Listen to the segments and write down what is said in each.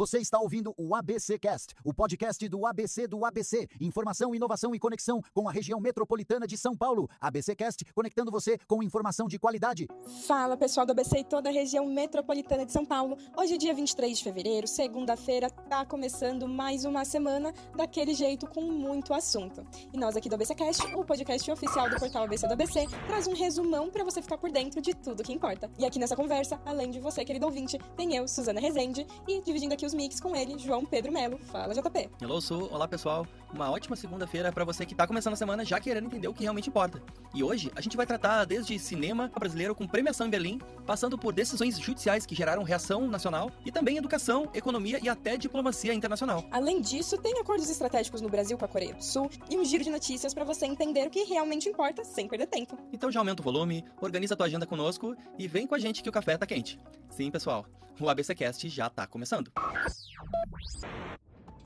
Você está ouvindo o ABCcast, o podcast do ABC do ABC. Informação, inovação e conexão com a região metropolitana de São Paulo. ABCcast, conectando você com informação de qualidade. Fala, pessoal do ABC e toda a região metropolitana de São Paulo. Hoje é dia 23 de fevereiro, segunda-feira, tá começando mais uma semana daquele jeito com muito assunto. E nós aqui do ABCcast, o podcast oficial do portal ABC do ABC, traz um resumão para você ficar por dentro de tudo que importa. E aqui nessa conversa, além de você, querido ouvinte, tem eu, Suzana Rezende, e dividindo aqui os mix com ele, João Pedro Melo. Fala, JP. Hello, Su. Olá, pessoal. Uma ótima segunda-feira para você que tá começando a semana já querendo entender o que realmente importa. E hoje a gente vai tratar desde cinema brasileiro com premiação em Berlim, passando por decisões judiciais que geraram reação nacional e também educação, economia e até diplomacia internacional. Além disso, tem acordos estratégicos no Brasil com a Coreia do Sul e um giro de notícias para você entender o que realmente importa sem perder tempo. Então já aumenta o volume, organiza a tua agenda conosco e vem com a gente que o café tá quente. Sim, pessoal, o ABCcast já tá começando.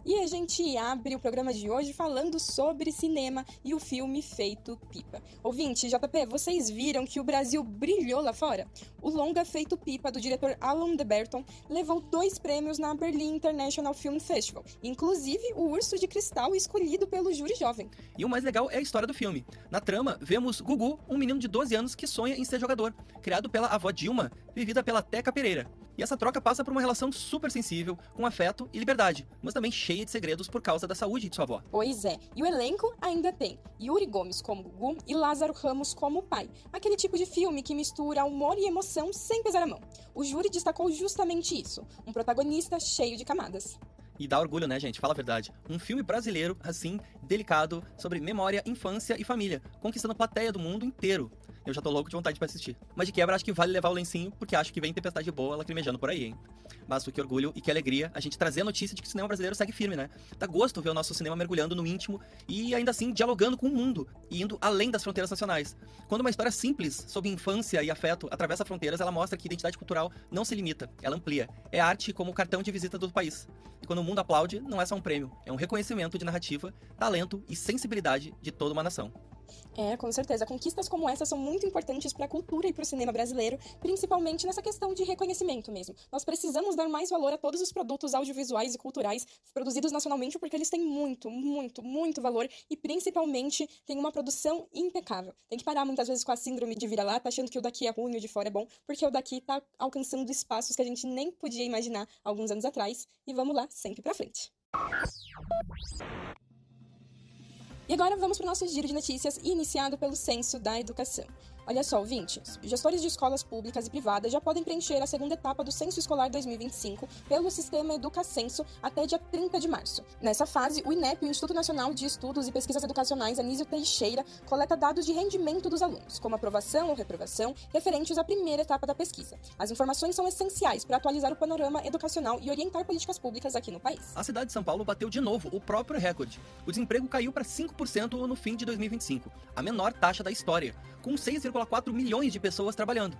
E a gente abre o programa de hoje falando sobre cinema e o filme Feito Pipa. Ouvinte, JP, vocês viram que o Brasil brilhou lá fora? O longa Feito Pipa, do diretor Alan de Botton, levou 2 prêmios na Berlin International Film Festival, inclusive o Urso de Cristal escolhido pelo júri jovem. E o mais legal é a história do filme. Na trama, vemos Gugu, um menino de 12 anos que sonha em ser jogador, criado pela avó Dilma, vivida pela Teca Pereira. E essa troca passa por uma relação super sensível, com afeto e liberdade, mas também cheia de segredos por causa da saúde de sua avó. Pois é, e o elenco ainda tem Yuri Gomes como Gugu e Lázaro Ramos como pai. Aquele tipo de filme que mistura humor e emoção sem pesar a mão. O júri destacou justamente isso, um protagonista cheio de camadas. E dá orgulho, né, gente? Fala a verdade. Um filme brasileiro, assim, delicado, sobre memória, infância e família, conquistando a plateia do mundo inteiro. Eu já tô louco de vontade pra assistir. Mas de quebra, acho que vale levar o lencinho, porque acho que vem tempestade boa lacrimejando por aí, hein? Mas que orgulho e que alegria a gente trazer a notícia de que o cinema brasileiro segue firme, né? Dá gosto ver o nosso cinema mergulhando no íntimo e ainda assim dialogando com o mundo e indo além das fronteiras nacionais. Quando uma história simples sobre infância e afeto atravessa fronteiras, ela mostra que a identidade cultural não se limita, ela amplia. É arte como cartão de visita do país. E quando o mundo aplaude, não é só um prêmio, é um reconhecimento de narrativa, talento e sensibilidade de toda uma nação. É, com certeza. Conquistas como essa são muito importantes para a cultura e para o cinema brasileiro, principalmente nessa questão de reconhecimento mesmo. Nós precisamos dar mais valor a todos os produtos audiovisuais e culturais produzidos nacionalmente, porque eles têm muito valor e principalmente têm uma produção impecável. Tem que parar muitas vezes com a síndrome de vira-lata, achando que o daqui é ruim e o de fora é bom, porque o daqui tá alcançando espaços que a gente nem podia imaginar alguns anos atrás. E vamos lá, sempre pra frente. E agora vamos para o nosso giro de notícias, iniciado pelo Censo da Educação. Olha só, ouvintes, gestores de escolas públicas e privadas já podem preencher a segunda etapa do Censo Escolar 2025 pelo sistema Educacenso até dia 30 de março. Nessa fase, o INEP, o Instituto Nacional de Estudos e Pesquisas Educacionais Anísio Teixeira, coleta dados de rendimento dos alunos, como aprovação ou reprovação, referentes à primeira etapa da pesquisa. As informações são essenciais para atualizar o panorama educacional e orientar políticas públicas aqui no país. A cidade de São Paulo bateu de novo o próprio recorde. O desemprego caiu para 5% no fim de 2025, a menor taxa da história, com 6,4 milhões de pessoas trabalhando.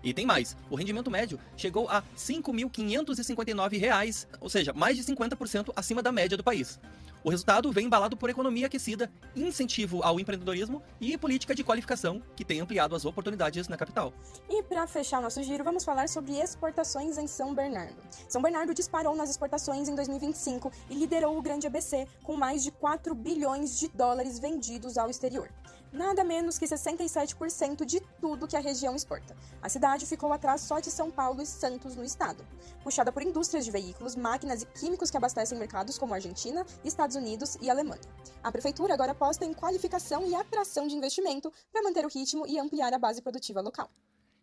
E tem mais, o rendimento médio chegou a R$ 5.559, ou seja, mais de 50% acima da média do país. O resultado vem embalado por economia aquecida, incentivo ao empreendedorismo e política de qualificação, que tem ampliado as oportunidades na capital. E para fechar o nosso giro, vamos falar sobre exportações em São Bernardo. São Bernardo disparou nas exportações em 2025 e liderou o grande ABC com mais de 4 bilhões de dólares vendidos ao exterior. Nada menos que 67% de tudo que a região exporta. A cidade ficou atrás só de São Paulo e Santos no estado. Puxada por indústrias de veículos, máquinas e químicos que abastecem mercados como Argentina, Estados Unidos e Alemanha. A prefeitura agora aposta em qualificação e atração de investimento para manter o ritmo e ampliar a base produtiva local.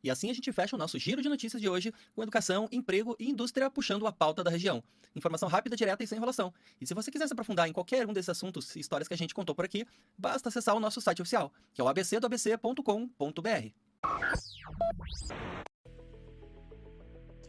E assim a gente fecha o nosso giro de notícias de hoje com educação, emprego e indústria puxando a pauta da região. Informação rápida, direta e sem enrolação. E se você quiser se aprofundar em qualquer um desses assuntos e histórias que a gente contou por aqui, basta acessar o nosso site oficial, que é o abcdoabc.com.br.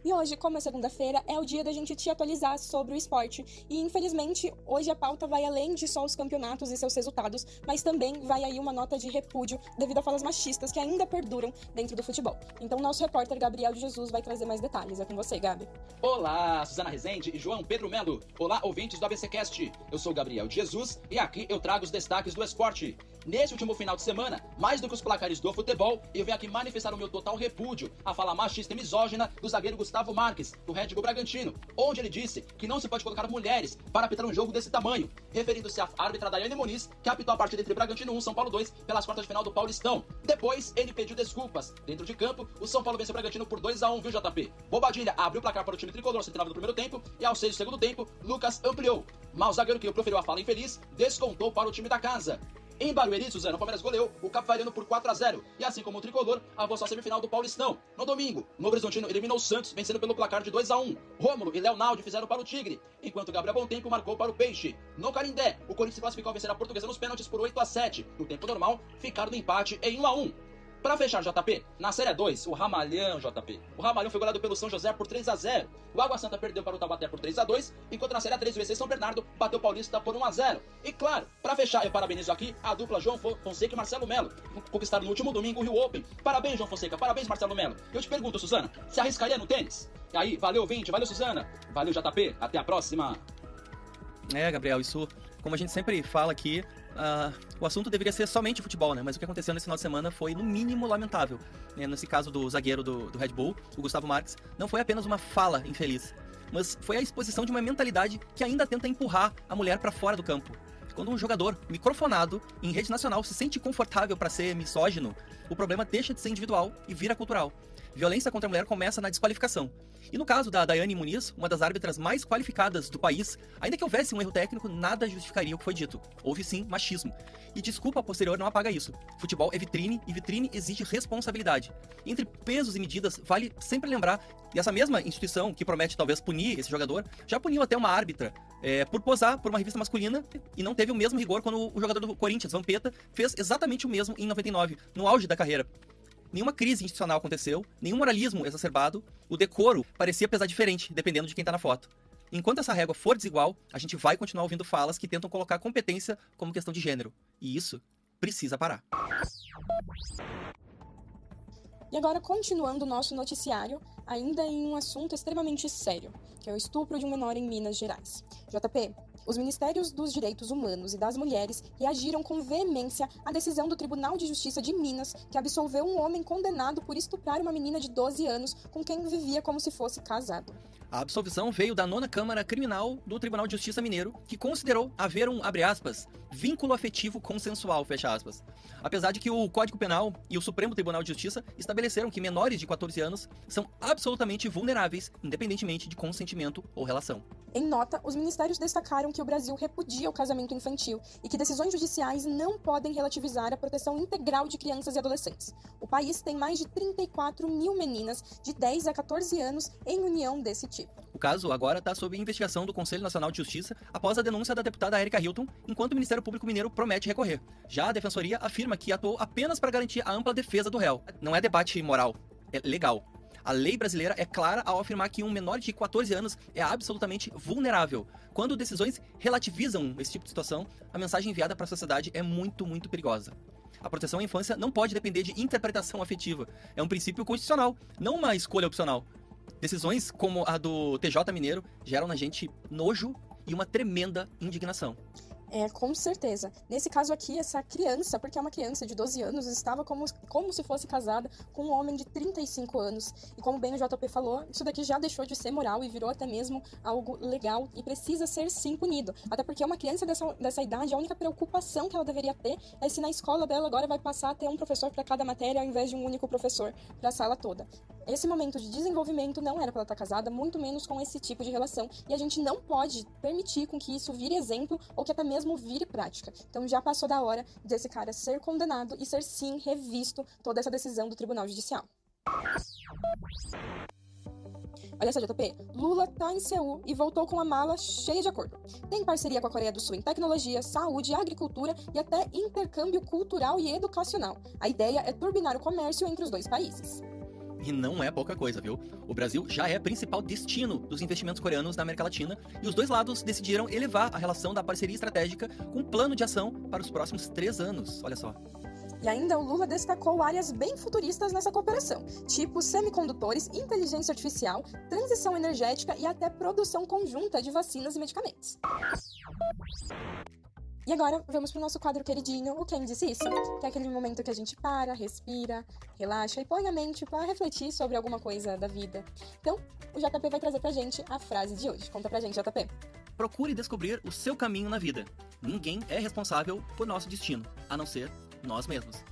E hoje, como é segunda-feira, é o dia da gente te atualizar sobre o esporte. E, infelizmente, hoje a pauta vai além de só os campeonatos e seus resultados, mas também vai aí uma nota de repúdio devido a falas machistas que ainda perduram dentro do futebol. Então, nosso repórter Gabriel de Jesus vai trazer mais detalhes. É com você, Gabi. Olá, Suzana Rezende e João Pedro Melo. Olá, ouvintes do ABCcast. Eu sou Gabriel de Jesus e aqui eu trago os destaques do esporte. Nesse último final de semana, mais do que os placares do futebol, eu venho aqui manifestar o meu total repúdio à fala machista e misógina do zagueiro Gustavo Marques, do Red Bull Bragantino, onde ele disse que não se pode colocar mulheres para apitar um jogo desse tamanho, referindo-se à árbitra Daiane Muniz, que apitou a partida entre Bragantino 1 e São Paulo 2 pelas quartas de final do Paulistão. Depois, ele pediu desculpas. Dentro de campo, o São Paulo venceu o Bragantino por 2-1, viu, JP? Bobadilha abriu o placar para o time tricolor aos 39 do primeiro tempo e aos 6 do segundo tempo, Lucas ampliou. Mas o zagueiro que proferiu a fala infeliz descontou para o time da casa. Em Barueri, Suzano, o Palmeiras goleou o Capivariano por 4-0. E assim como o tricolor, avançou à semifinal do Paulistão. No domingo, o Novo Horizontino eliminou o Santos, vencendo pelo placar de 2-1. Rômulo e Leonaldo fizeram para o Tigre, enquanto Gabriel Bontempo marcou para o Peixe. No Carindé, o Corinthians se classificou ao vencer a Portuguesa nos pênaltis por 8-7. No tempo normal, ficaram no empate em 1-1. Pra fechar, JP, na Série 2, o Ramalhão, JP. O Ramalhão foi goleado pelo São José por 3-0. O Água Santa perdeu para o Taubaté por 3-2, enquanto na Série 3 o VC São Bernardo bateu o Paulista por 1-0. E claro, pra fechar, eu parabenizo aqui a dupla João Fonseca e Marcelo Melo, que conquistaram no último domingo o Rio Open. Parabéns, João Fonseca, parabéns, Marcelo Melo. Eu te pergunto, Suzana, se arriscaria no tênis? E aí, valeu, Vinte, valeu, Suzana. Valeu, JP, até a próxima. Gabriel, isso, como a gente sempre fala aqui, o assunto deveria ser somente futebol, né? Mas o que aconteceu nesse final de semana foi, no mínimo, lamentável. Nesse caso do zagueiro do Red Bull, o Gustavo Marques, não foi apenas uma fala infeliz, mas foi a exposição de uma mentalidade que ainda tenta empurrar a mulher para fora do campo. Quando um jogador microfonado em rede nacional se sente confortável para ser misógino, o problema deixa de ser individual e vira cultural. Violência contra a mulher começa na desqualificação. E no caso da Daiane Muniz, uma das árbitras mais qualificadas do país, ainda que houvesse um erro técnico, nada justificaria o que foi dito. Houve sim machismo. E desculpa posterior não apaga isso. Futebol é vitrine e vitrine exige responsabilidade. Entre pesos e medidas, vale sempre lembrar que essa mesma instituição que promete talvez punir esse jogador, já puniu até uma árbitra por posar por uma revista masculina e não teve o mesmo rigor quando o jogador do Corinthians, Vampeta, fez exatamente o mesmo em 99, no auge da carreira. Nenhuma crise institucional aconteceu, nenhum moralismo exacerbado, o decoro parecia pesar diferente, dependendo de quem tá na foto. Enquanto essa régua for desigual, a gente vai continuar ouvindo falas que tentam colocar competência como questão de gênero. E isso precisa parar. E agora, continuando o nosso noticiário, ainda em um assunto extremamente sério, que é o estupro de um menor em Minas Gerais. JP, os Ministérios dos Direitos Humanos e das Mulheres reagiram com veemência à decisão do Tribunal de Justiça de Minas, que absolveu um homem condenado por estuprar uma menina de 12 anos com quem vivia como se fosse casado. A absolvição veio da 9ª Câmara Criminal do Tribunal de Justiça Mineiro, que considerou haver um, abre aspas, vínculo afetivo consensual, fecha aspas. Apesar de que o Código Penal e o Supremo Tribunal de Justiça estabeleceram que menores de 14 anos são absolutamente vulneráveis, independentemente de consentimento ou relação. Em nota, os ministérios destacaram que o Brasil repudia o casamento infantil e que decisões judiciais não podem relativizar a proteção integral de crianças e adolescentes. O país tem mais de 34 mil meninas de 10 a 14 anos em união desse tipo. O caso agora está sob investigação do Conselho Nacional de Justiça após a denúncia da deputada Érica Hilton, enquanto o Ministério Público Mineiro promete recorrer. Já a Defensoria afirma que atuou apenas para garantir a ampla defesa do réu. Não é debate moral, é legal. A lei brasileira é clara ao afirmar que um menor de 14 anos é absolutamente vulnerável. Quando decisões relativizam esse tipo de situação, a mensagem enviada para a sociedade é muito, muito perigosa. A proteção à infância não pode depender de interpretação afetiva. É um princípio constitucional, não uma escolha opcional. Decisões como a do TJ Mineiro geram na gente nojo e uma tremenda indignação. Com certeza. Nesse caso aqui, essa criança, porque é uma criança de 12 anos, estava como se fosse casada com um homem de 35 anos. E como bem o JP falou, isso daqui já deixou de ser moral e virou até mesmo algo legal e precisa ser sim punido. Até porque uma criança dessa idade, a única preocupação que ela deveria ter é se na escola dela agora vai passar a ter um professor para cada matéria ao invés de um único professor para a sala toda. Esse momento de desenvolvimento não era para ela estar casada, muito menos com esse tipo de relação. E a gente não pode permitir com que isso vire exemplo ou que até mesmo vire prática. Então já passou da hora desse cara ser condenado e ser sim revisto toda essa decisão do Tribunal Judicial. Olha só, JP, Lula tá em Seul e voltou com a mala cheia de acordo. Tem parceria com a Coreia do Sul em tecnologia, saúde, agricultura e até intercâmbio cultural e educacional. A ideia é turbinar o comércio entre os dois países. E não é pouca coisa, viu? O Brasil já é principal destino dos investimentos coreanos na América Latina e os dois lados decidiram elevar a relação da parceria estratégica com um plano de ação para os próximos 3 anos. Olha só. E ainda o Lula destacou áreas bem futuristas nessa cooperação, tipo semicondutores, inteligência artificial, transição energética e até produção conjunta de vacinas e medicamentos. E agora, vamos pro nosso quadro queridinho, o Quem Disse Isso? Que é aquele momento que a gente para, respira, relaxa e põe a mente para refletir sobre alguma coisa da vida. Então, o JP vai trazer pra gente a frase de hoje. Conta pra gente, JP. Procure descobrir o seu caminho na vida. Ninguém é responsável por nosso destino, a não ser nós mesmos.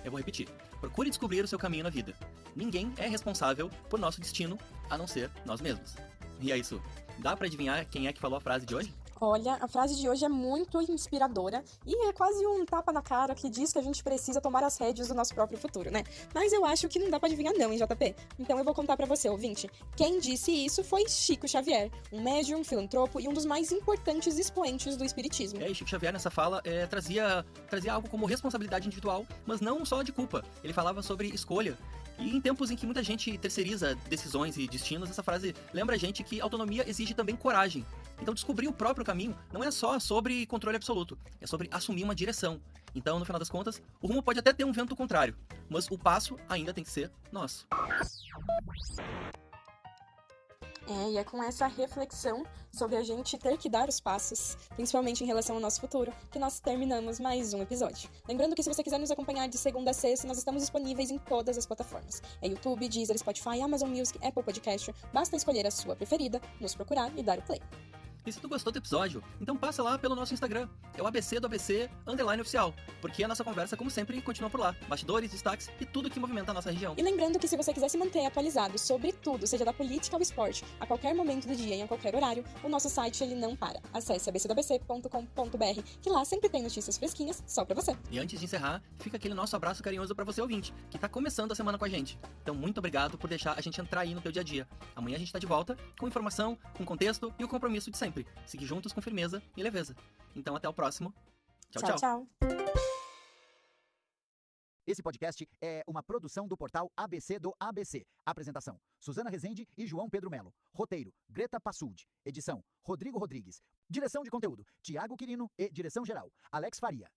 Eu vou repetir. Procure descobrir o seu caminho na vida. Ninguém é responsável por nosso destino, a não ser nós mesmos. E é isso. Dá pra adivinhar quem é que falou a frase de hoje? Olha, a frase de hoje é muito inspiradora e é quase um tapa na cara que diz que a gente precisa tomar as rédeas do nosso próprio futuro, né? Mas eu acho que não dá pra adivinhar não, hein, JP? Então eu vou contar pra você, ouvinte. Quem disse isso foi Chico Xavier, um médium, filantropo e um dos mais importantes expoentes do espiritismo. E Chico Xavier, nessa fala, trazia algo como responsabilidade individual, mas não só de culpa. Ele falava sobre escolha. E em tempos em que muita gente terceiriza decisões e destinos, essa frase lembra a gente que autonomia exige também coragem. Então descobrir o próprio caminho não é só sobre controle absoluto, é sobre assumir uma direção. Então, no final das contas, o rumo pode até ter um vento contrário, mas o passo ainda tem que ser nosso. E é com essa reflexão sobre a gente ter que dar os passos, principalmente em relação ao nosso futuro, que nós terminamos mais um episódio. Lembrando que se você quiser nos acompanhar de segunda a sexta, nós estamos disponíveis em todas as plataformas. É YouTube, Deezer, Spotify, Amazon Music, Apple Podcast. Basta escolher a sua preferida, nos procurar e dar o play. E se tu gostou do episódio, então passa lá pelo nosso Instagram, é o ABC do ABC _oficial, porque a nossa conversa, como sempre, continua por lá. Bastidores, destaques e tudo que movimenta a nossa região. E lembrando que se você quiser se manter atualizado sobre tudo, seja da política ao esporte, a qualquer momento do dia e a qualquer horário, o nosso site ele não para. Acesse abcdobc.com.br, que lá sempre tem notícias fresquinhas só pra você. E antes de encerrar, fica aquele nosso abraço carinhoso pra você ouvinte, que tá começando a semana com a gente. Então muito obrigado por deixar a gente entrar aí no teu dia a dia. Amanhã a gente tá de volta, com informação, com contexto e o compromisso de sempre. Seguir juntos com firmeza e leveza. Então até o próximo. Tchau, tchau. Esse podcast é uma produção do portal ABC do ABC. Apresentação: Suzana Rezende e João Pedro Melo. Roteiro: Greta Passuldi. Edição: Rodrigo Rodrigues. Direção de conteúdo: Tiago Quirino e direção geral: Alex Faria.